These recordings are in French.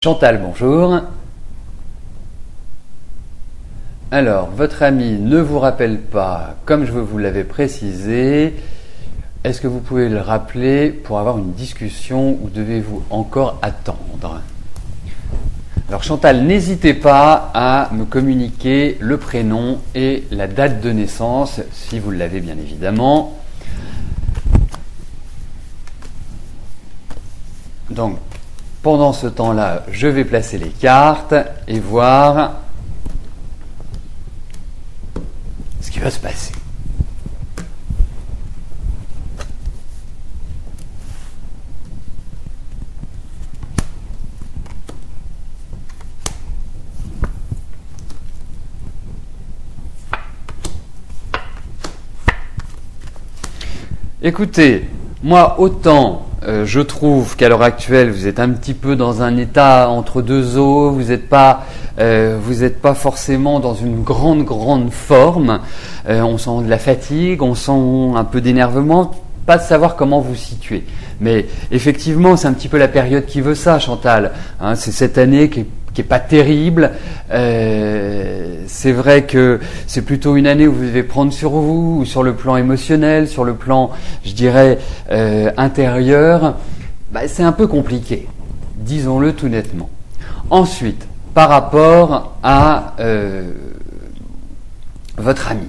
Chantal, bonjour. Alors, votre ami ne vous rappelle pas, comme je vous l'avais précisé. Est-ce que vous pouvez le rappeler pour avoir une discussion ou devez-vous encore attendre? Alors Chantal, n'hésitez pas à me communiquer le prénom et la date de naissance, si vous l'avez bien évidemment. Donc, pendant ce temps-là, je vais placer les cartes et voir ce qui va se passer. Écoutez, moi autant je trouve qu'à l'heure actuelle vous êtes un petit peu dans un état entre deux eaux, vous n'êtes pas forcément dans une grande forme, on sent de la fatigue, on sent un peu d'énervement, pas de savoir comment vous situer. Mais effectivement c'est un petit peu la période qui veut ça, Chantal, hein, c'est cette année qui est pas terrible. C'est vrai que c'est plutôt une année où vous devez prendre sur vous, ou sur le plan émotionnel, sur le plan, je dirais, intérieur. C'est un peu compliqué, disons-le tout nettement. Ensuite, par rapport à votre ami.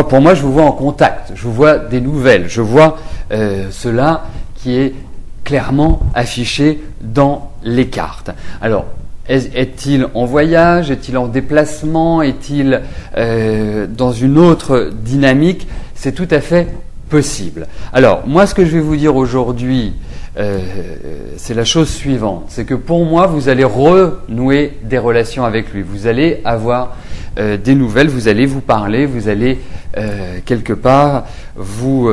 Pour moi, je vous vois en contact, je vous vois des nouvelles, je vois cela qui est clairement affiché dans les cartes. Alors, est-il en voyage? Est-il en déplacement? Est-il dans une autre dynamique? C'est tout à fait possible. Alors, moi, ce que je vais vous dire aujourd'hui, c'est la chose suivante. C'est que pour moi, vous allez renouer des relations avec lui. Vous allez avoir des nouvelles, vous allez vous parler, vous allez quelque part vous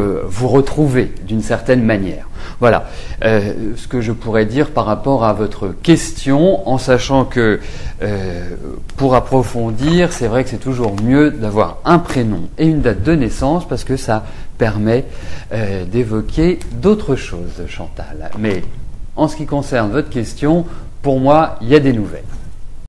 retrouver d'une certaine manière. Voilà ce que je pourrais dire par rapport à votre question, en sachant que pour approfondir, c'est vrai que c'est toujours mieux d'avoir un prénom et une date de naissance parce que ça permet d'évoquer d'autres choses, Chantal. Mais en ce qui concerne votre question, pour moi, il y a des nouvelles.